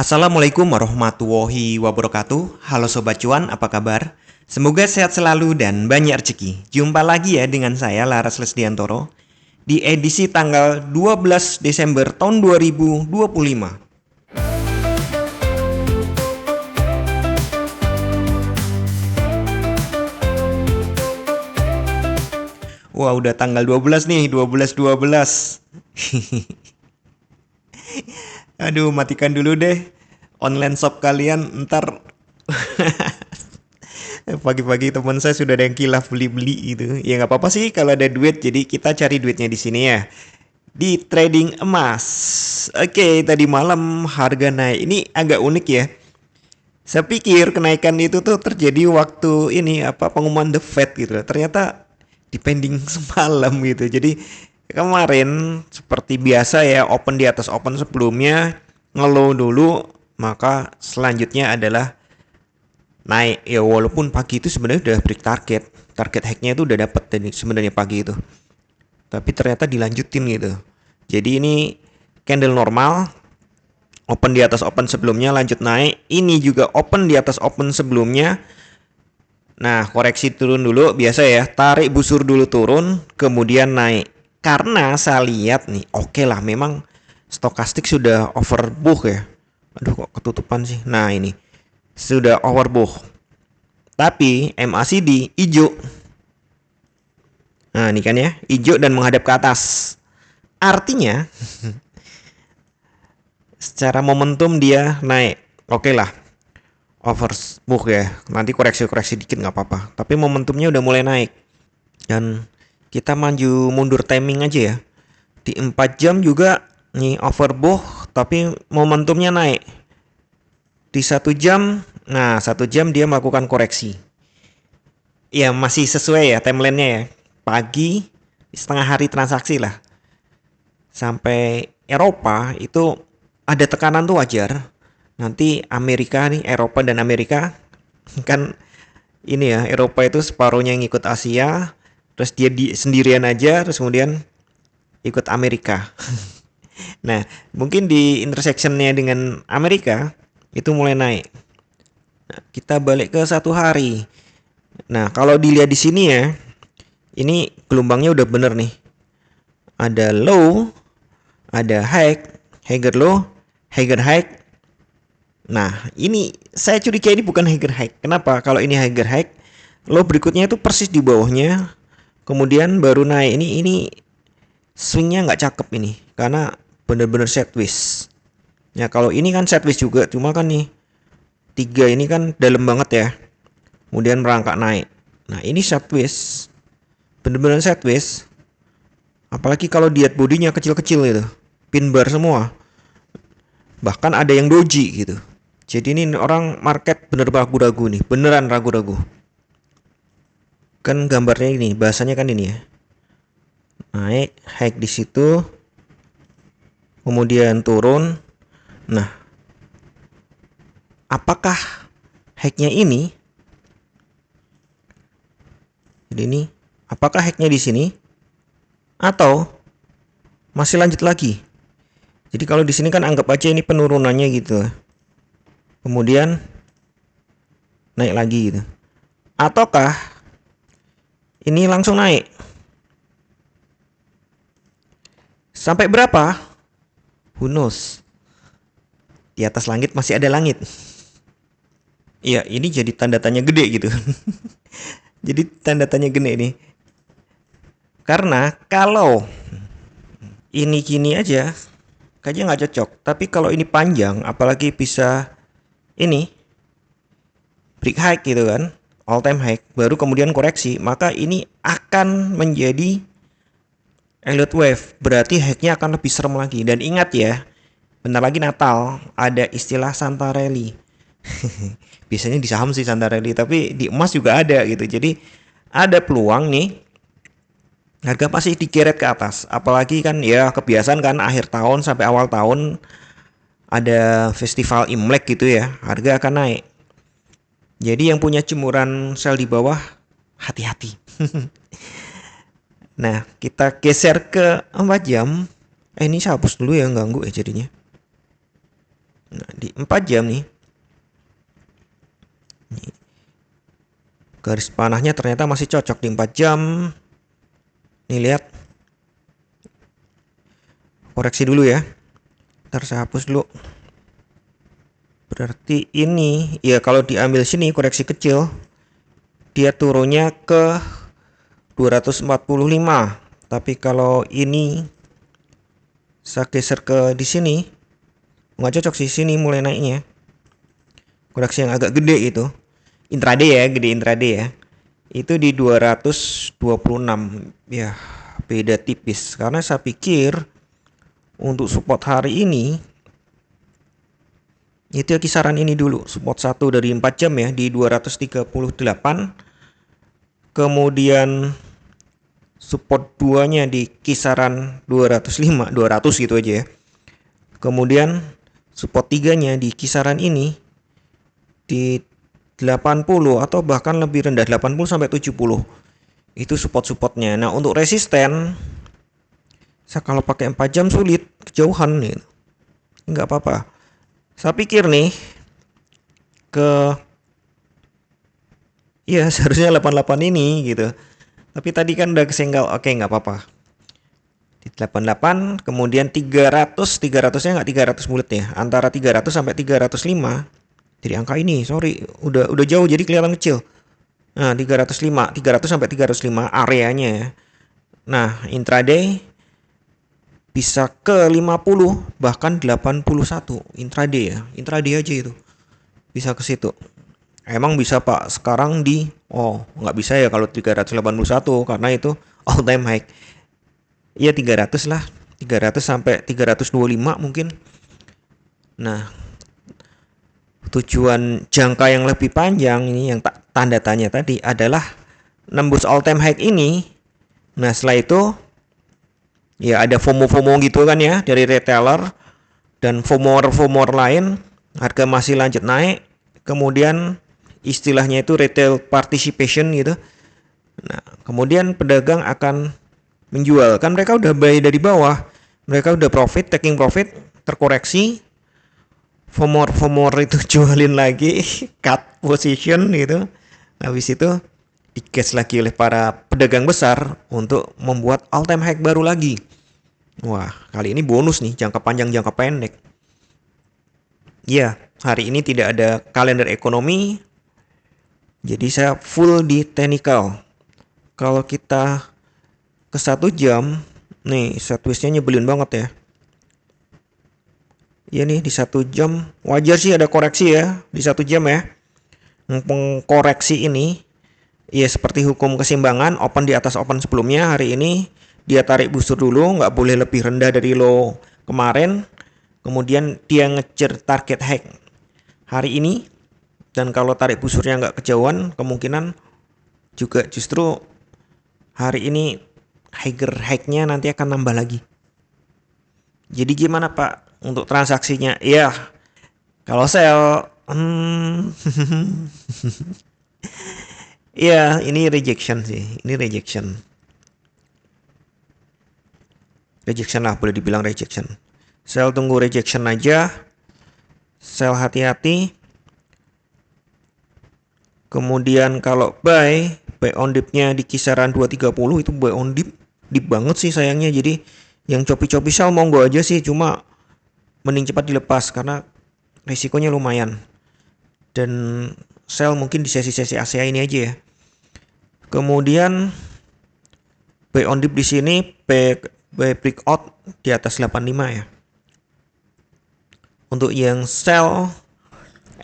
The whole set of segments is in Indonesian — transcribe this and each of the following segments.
Assalamualaikum warahmatullahi wabarakatuh. Halo Sobat Cuan, apa kabar? Semoga sehat selalu dan banyak rezeki. Jumpa lagi ya dengan saya Laras Lesdiantoro di edisi tanggal 12 Desember tahun 2025. Wah, udah tanggal 12 nih, 12. Aduh, matikan dulu deh online shop kalian, ntar pagi-pagi teman saya sudah ada yang kilaf beli-beli gitu. Ya nggak apa-apa sih kalau ada duit, jadi kita cari duitnya di sini ya. Di trading emas. Oke, tadi malam harga naik. Ini agak unik ya. Saya pikir kenaikan itu tuh terjadi waktu ini apa pengumuman The Fed gitu. Ternyata dipending semalam gitu. Jadi kemarin seperti biasa ya open di atas open sebelumnya, ngelow dulu, maka selanjutnya adalah naik ya, walaupun pagi itu sebenarnya udah break target hacknya itu udah dapet tadi sebenarnya pagi itu, tapi ternyata dilanjutin gitu. Jadi ini candle normal, open di atas open sebelumnya, lanjut naik. Ini juga open di atas open sebelumnya. Nah, koreksi turun dulu biasa ya, tarik busur dulu turun, kemudian naik. Karena saya lihat nih, oke lah, memang stokastik sudah overbought ya. Aduh, kok ketutupan sih. Nah, ini sudah overbought. Tapi MACD hijau. Nah, ini kan ya, hijau dan menghadap ke atas. Artinya secara momentum dia naik. Oke lah, overbought ya. Nanti koreksi-koreksi dikit nggak apa-apa. Tapi momentumnya udah mulai naik. Dan kita maju mundur timing aja ya. Di 4 jam juga nih overbought, tapi momentumnya naik. Di 1 jam, nah 1 jam dia melakukan koreksi. Ya masih sesuai ya timelinenya ya. Pagi, setengah hari transaksi lah. Sampai Eropa itu ada tekanan tuh wajar. Nanti Amerika nih, Eropa dan Amerika kan ini ya, Eropa itu separuhnya yang ikut Asia, terus dia sendirian aja, terus kemudian ikut Amerika. Nah, mungkin di intersectionnya dengan Amerika itu mulai naik. Nah, kita balik ke 1 hari. Nah, kalau dilihat di sini ya, ini gelombangnya udah bener nih. Ada low, ada high, higher low, higher high. Nah, ini saya curiga ini bukan higher high. Kenapa? Kalau ini higher high, low berikutnya itu persis di bawahnya, kemudian baru naik. Ini swingnya nggak cakep ini, karena bener-bener sideways. Ya kalau ini kan sideways juga, cuma kan nih 3 ini kan dalam banget ya. Kemudian merangkak naik. Nah ini sideways, bener-bener sideways. Apalagi kalau diet bodinya kecil-kecil gitu, pin bar semua. Bahkan ada yang doji gitu. Jadi ini orang market bener ragu-ragu nih, beneran ragu-ragu. Kan gambarnya ini, bahasanya kan ini ya. Naik, high di situ, kemudian turun. Nah, apakah high-nya ini? Jadi ini, apakah high-nya di sini? Atau masih lanjut lagi? Jadi kalau di sini kan anggap aja ini penurunannya gitu. Kemudian naik lagi gitu. Ataukah ini langsung naik? Sampai berapa? Who knows? Di atas langit masih ada langit. Iya, ini jadi tanda tanya gede gitu. Jadi tanda tanya gede nih. Karena kalau ini gini aja, kayaknya nggak cocok. Tapi kalau ini panjang, apalagi bisa ini break high gitu kan, all time high, baru kemudian koreksi, maka ini akan menjadi Elliott wave. Berarti high-nya akan lebih serem lagi. Dan ingat ya, bentar lagi Natal, ada istilah Santa Rally. Biasanya di saham sih Santa Rally, tapi di emas juga ada gitu. Jadi ada peluang nih harga pasti digeret ke atas. Apalagi kan ya kebiasaan kan akhir tahun sampai awal tahun ada festival Imlek gitu ya, harga akan naik. Jadi yang punya jemuran sel di bawah, hati-hati. Nah, kita geser ke 4 jam. Ini saya hapus dulu ya, ganggu ya jadinya. Nah, di 4 jam nih, garis panahnya ternyata masih cocok di 4 jam. Nih lihat, koreksi dulu ya. Ntar saya hapus dulu. Berarti ini, ya kalau diambil sini koreksi kecil, dia turunnya ke 245. Tapi kalau ini saya geser ke di sini, nggak cocok sih, sini mulai naiknya. Koreksi yang agak gede itu. Intraday ya, gede intraday ya. Itu di 226. Ya, beda tipis. Karena saya pikir untuk support hari ini itu ya kisaran ini dulu, support 1 dari 4 jam ya di 238. Kemudian support 2-nya di kisaran 205, 200 gitu aja ya. Kemudian support 3-nya di kisaran ini di 80 atau bahkan lebih rendah, 80 sampai 70. Itu support-supportnya. Nah, untuk resisten saya kalau pakai 4 jam sulit, kejauhan nih. Enggak apa-apa. Saya pikir nih ke ya seharusnya 88 ini gitu. Tapi tadi kan udah kesenggol. Oke, nggak apa-apa. Di 88, kemudian 300, 300-nya nggak 300 bulat ya. Antara 300 sampai 305. Jadi angka ini, sorry, udah jauh jadi kelihatan kecil. Nah, 305, 300 sampai 305 areanya ya. Nah, intraday bisa ke 50 bahkan 81 intraday ya. Intraday aja itu. Bisa ke situ. Emang bisa Pak, sekarang nggak bisa ya kalau 381 karena itu all time high. Iya 300 lah, 300 sampai 325 mungkin. Nah, tujuan jangka yang lebih panjang ini yang tanda tanya tadi adalah nembus all time high ini. Nah, setelah itu ya ada FOMO-FOMO gitu kan ya dari retailer dan FOMO lain, harga masih lanjut naik. Kemudian istilahnya itu retail participation gitu. Nah, kemudian pedagang akan menjual. Kan mereka udah buy dari bawah. Mereka udah profit, taking profit, terkoreksi. FOMO itu jualin lagi, cut position gitu. Habis itu digas lagi oleh para pedagang besar untuk membuat all time high baru lagi. Wah, kali ini bonus nih, jangka panjang, jangka pendek. Ya, hari ini tidak ada kalender ekonomi. Jadi saya full di technical. Kalau kita ke 1 jam, nih sideways-nya nyebelin banget ya. Ya nih di 1 jam wajar sih ada koreksi ya di 1 jam ya. Pengkoreksi ini ya seperti hukum keseimbangan, open di atas open sebelumnya. Hari ini dia tarik busur dulu, nggak boleh lebih rendah dari low kemarin. Kemudian dia ngejar target high hari ini. Dan kalau tarik busurnya nggak kejauhan, kemungkinan juga justru hari ini higher high-nya nanti akan nambah lagi. Jadi gimana Pak untuk transaksinya? Ya, kalau sell, ya ini rejection sih, ini rejection. Rejection lah, boleh dibilang rejection. Sell tunggu rejection aja, sell hati-hati. Kemudian kalau buy on dip-nya di kisaran 230 itu buy on dip banget sih sayangnya. Jadi yang copi-copi sell monggo aja sih, cuma mending cepat dilepas karena risikonya lumayan. Dan sell mungkin di sesi-sesi ASEA ini aja ya. Kemudian buy on dip di sini buy breakout di atas 85 ya. Untuk yang sell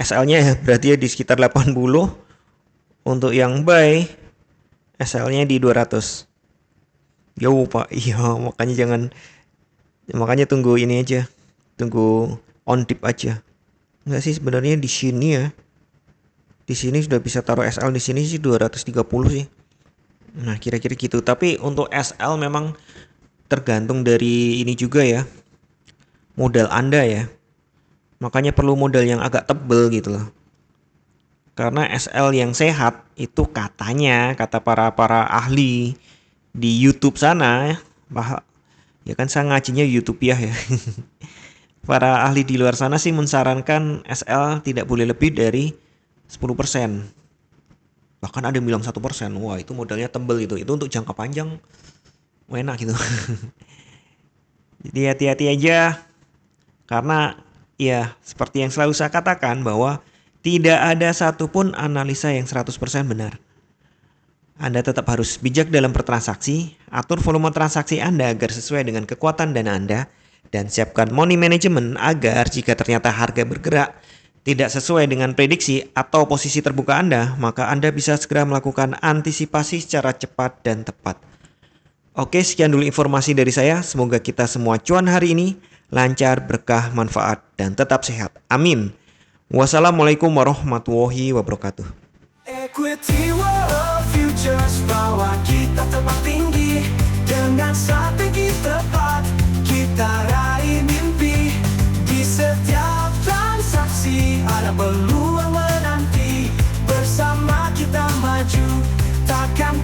SL-nya ya berarti ya di sekitar 80. Untuk yang buy SL-nya di 200. Jauh Pak. Iya, makanya tunggu ini aja. Tunggu on dip aja. Enggak sih sebenarnya di sini ya. Di sini sudah bisa taruh SL, di sini sih 230 sih. Nah, kira-kira gitu. Tapi untuk SL memang tergantung dari ini juga ya. Modal Anda ya. Makanya perlu modal yang agak tebel gitu loh. Karena SL yang sehat itu katanya, kata para ahli di YouTube sana, ya kan saya ngajinya YouTube ya. para ahli di luar sana sih mensarankan SL tidak boleh lebih dari 10%. Bahkan ada yang bilang 1%. Wah, itu modalnya tebel itu. Itu untuk jangka panjang enak gitu. Jadi hati-hati aja karena ya seperti yang selalu saya katakan bahwa tidak ada satupun analisa yang 100% benar. Anda tetap harus bijak dalam bertransaksi, atur volume transaksi Anda agar sesuai dengan kekuatan dana Anda, dan siapkan money management agar jika ternyata harga bergerak tidak sesuai dengan prediksi atau posisi terbuka Anda, maka Anda bisa segera melakukan antisipasi secara cepat dan tepat. Oke, sekian dulu informasi dari saya. Semoga kita semua cuan hari ini, lancar, berkah, manfaat, dan tetap sehat. Amin. Wassalamualaikum warahmatullahi wabarakatuh. Equity World Futures, bawa kita terbang tinggi dengan strategi tepat. Kita raih mimpi di setiap transaksi, ada peluang menanti. Bersama kita maju, takkan